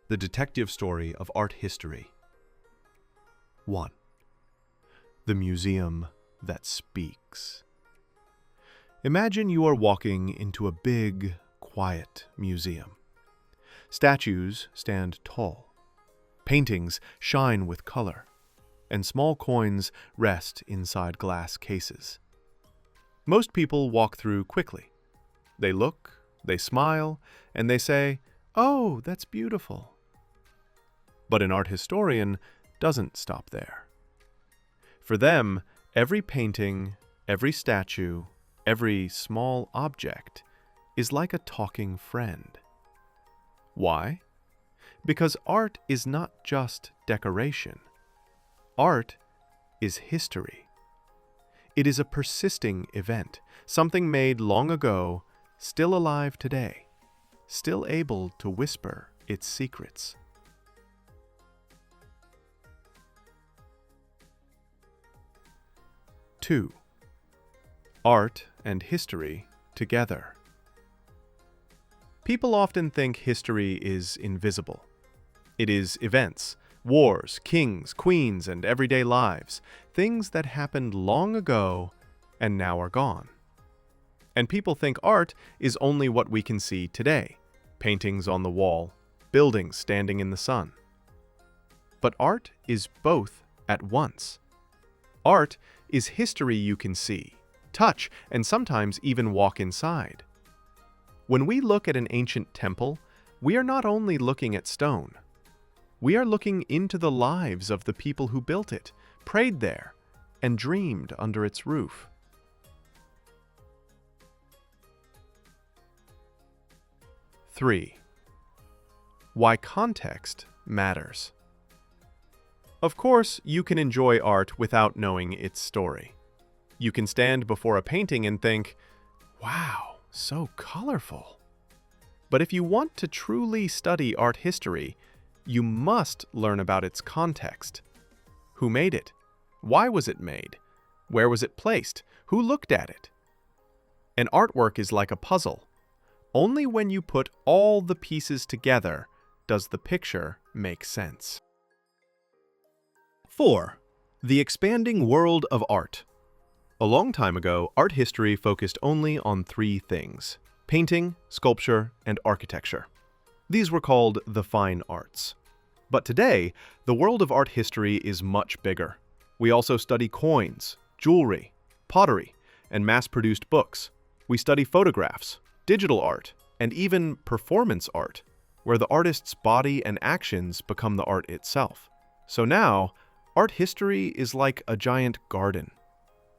The detective story of art history. 1. The museum that speaks. Imagine you are walking into a big, quiet museum. Statues stand tall. Paintings shine with color, and small coins rest inside glass cases. Most people walk through quickly. They look, they smile, and they say, "Oh, that's beautiful." But an art historian doesn't stop there. For them, every painting, every statue, every small object is like a talking friend. Why? Because art is not just decoration. Art is history. It is a persisting event, something made long ago, still alive today, still able to whisper its secrets. 2. Art and history together. People often think history is invisible. It is events, wars, kings, queens, and everyday lives, things that happened long ago and now are gone. And people think art is only what we can see today, paintings on the wall, buildings standing in the sun. But art is both at once. Art is history you can see, touch, and sometimes even walk inside. When we look at an ancient temple, we are not only looking at stone. We are looking into the lives of the people who built it, prayed there, and dreamed under its roof. 3. Why context matters. Of course, you can enjoy art without knowing its story. You can stand before a painting and think, "Wow, so colorful." But if you want to truly study art history, you must learn about its context. Who made it? Why was it made? Where was it placed? Who looked at it? An artwork is like a puzzle. Only when you put all the pieces together does the picture make sense. 4. The expanding world of art. A long time ago, art history focused only on 3 things: painting, sculpture, and architecture. These were called the fine arts. But today, the world of art history is much bigger. We also study coins, jewelry, pottery, and mass-produced books. We study photographs, digital art, and even performance art, where the artist's body and actions become the art itself. So now, art history is like a giant garden.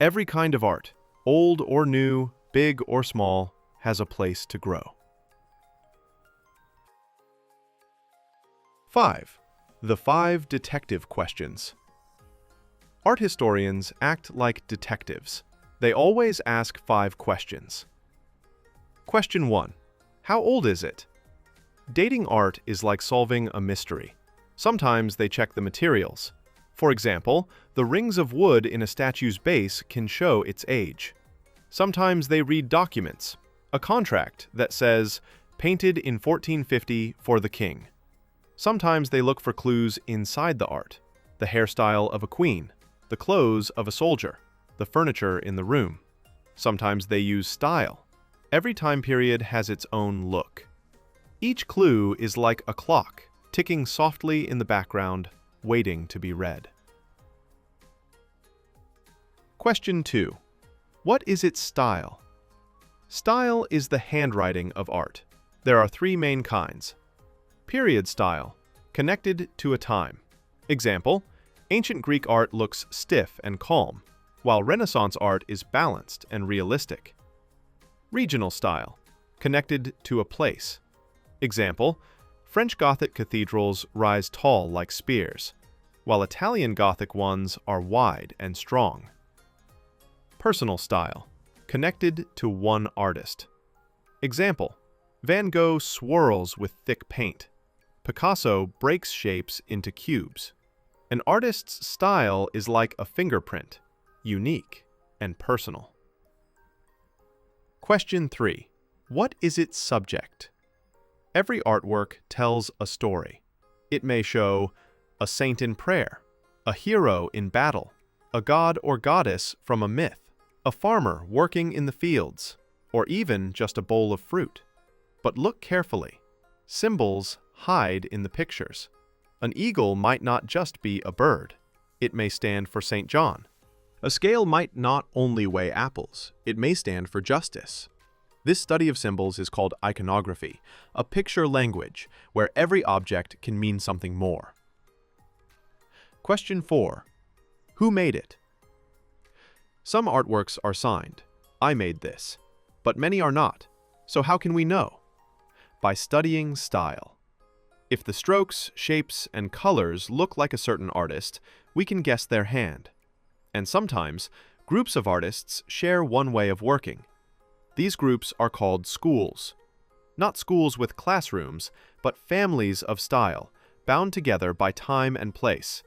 Every kind of art, old or new, big or small, has a place to grow. 5. The 5 detective questions. Art historians act like detectives. They always ask 5 questions. Question 1. How old is it? Dating art is like solving a mystery. Sometimes they check the materials. For example, the rings of wood in a statue's base can show its age. Sometimes they read documents, a contract that says, "Painted in 1450 for the king." Sometimes they look for clues inside the art, the hairstyle of a queen, the clothes of a soldier, the furniture in the room. Sometimes they use style. Every time period has its own look. Each clue is like a clock, ticking softly in the background, waiting to be read. Question 2. What is its style? Style is the handwriting of art. There are 3 main kinds. Period style, connected to a time. Example, ancient Greek art looks stiff and calm, while Renaissance art is balanced and realistic. Regional style, connected to a place. Example, French Gothic cathedrals rise tall like spears, while Italian Gothic ones are wide and strong. Personal style, connected to one artist. Example, Van Gogh swirls with thick paint. Picasso breaks shapes into cubes. An artist's style is like a fingerprint, unique and personal. Question 3. What is its subject? Every artwork tells a story. It may show a saint in prayer, a hero in battle, a god or goddess from a myth, a farmer working in the fields, or even just a bowl of fruit. But look carefully. Symbols hide in the pictures. An eagle might not just be a bird. It may stand for St. John. A scale might not only weigh apples. It may stand for justice. This study of symbols is called iconography, a picture language where every object can mean something more. Question 4. Who made it? Some artworks are signed, "I made this," but many are not. So how can we know? By studying style. If the strokes, shapes, and colors look like a certain artist, we can guess their hand. And sometimes, groups of artists share one way of working. These groups are called schools. Not schools with classrooms, but families of style, bound together by time and place.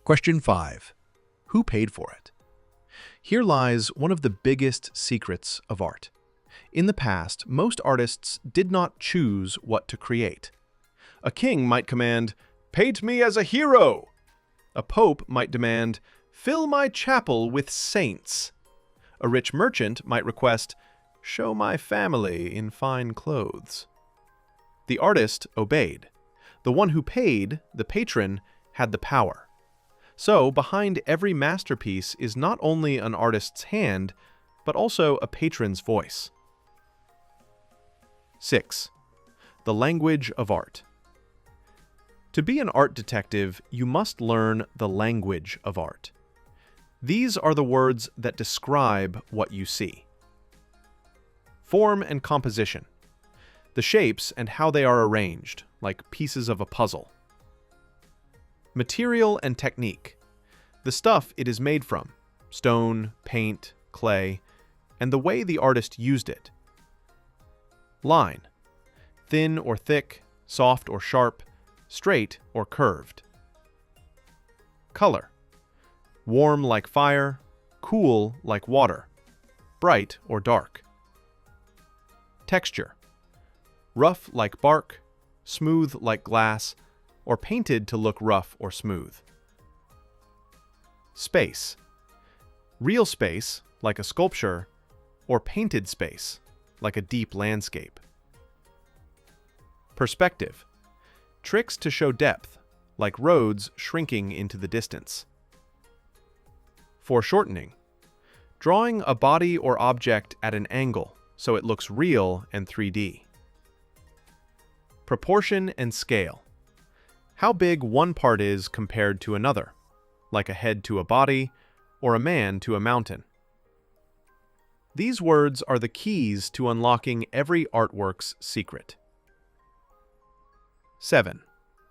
Question 5. Who paid for it? Here lies one of the biggest secrets of art. In the past, most artists did not choose what to create. A king might command, "Paint me as a hero!" A pope might demand, "Fill my chapel with saints!" A rich merchant might request, "Show my family in fine clothes." The artist obeyed. The one who paid, the patron, had the power. So, behind every masterpiece is not only an artist's hand, but also a patron's voice. 6. The language of art. To be an art detective, you must learn the language of art. These are the words that describe what you see. Form and composition. The shapes and how they are arranged, like pieces of a puzzle. Material and technique. The stuff it is made from, stone, paint, clay, and the way the artist used it. Line. Thin or thick, soft or sharp, straight or curved. Color. Warm like fire, cool like water, bright or dark. Texture. Rough like bark, smooth like glass, or painted to look rough or smooth. Space. Real space, like a sculpture, or painted space, like a deep landscape. Perspective. Tricks to show depth, like roads shrinking into the distance. Foreshortening. Drawing a body or object at an angle so it looks real and 3D. Proportion and scale. How big one part is compared to another, like a head to a body or a man to a mountain. These words are the keys to unlocking every artwork's secret. 7.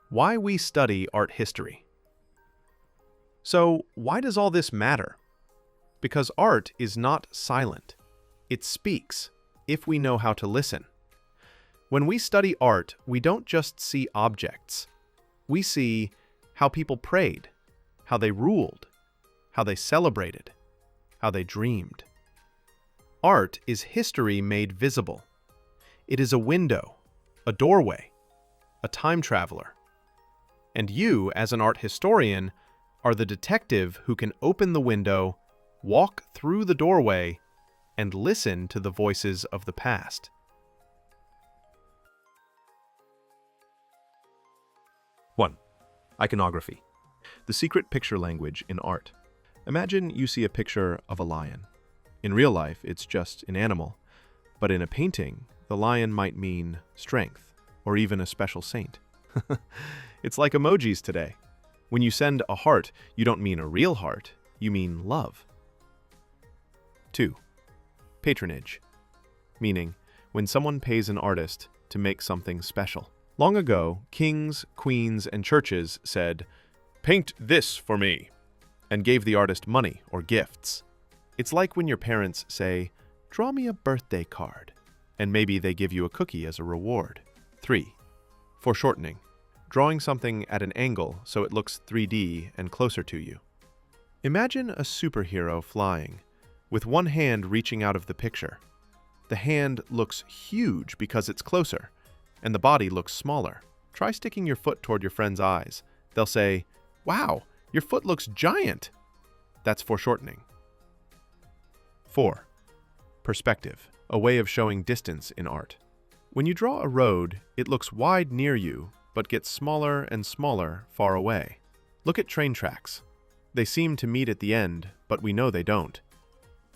Why we study art history. So, why does all this matter? Because art is not silent. It speaks, if we know how to listen. When we study art, we don't just see objects. We see how people prayed, how they ruled, how they celebrated, how they dreamed. Art is history made visible. It is a window, a doorway, a time traveler. And you, as an art historian, are the detective who can open the window, walk through the doorway, and listen to the voices of the past. 1. Iconography. The secret picture language in art. Imagine you see a picture of a lion. In real life, it's just an animal, but in a painting, the lion might mean strength, or even a special saint. It's like emojis today. When you send a heart, you don't mean a real heart, you mean love. 2. Patronage. Meaning, when someone pays an artist to make something special. Long ago, kings, queens, and churches said, "Paint this for me," and gave the artist money or gifts. It's like when your parents say, "Draw me a birthday card," and maybe they give you a cookie as a reward. 3. Foreshortening. Drawing something at an angle so it looks 3D and closer to you. Imagine a superhero flying, with one hand reaching out of the picture. The hand looks huge because it's closer, and the body looks smaller. Try sticking your foot toward your friend's eyes. They'll say, "Wow, your foot looks giant." That's foreshortening. 4. Perspective, a way of showing distance in art. When you draw a road, it looks wide near you, but gets smaller and smaller far away. Look at train tracks. They seem to meet at the end, but we know they don't.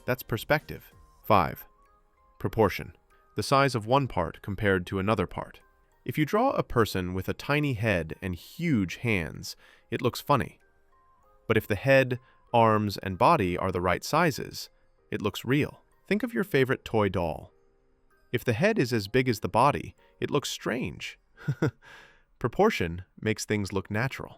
That's perspective. 5. Proportion, the size of one part compared to another part. If you draw a person with a tiny head and huge hands, it looks funny. But if the head, arms, and body are the right sizes, it looks real. Think of your favorite toy doll. If the head is as big as the body, it looks strange. Proportion makes things look natural.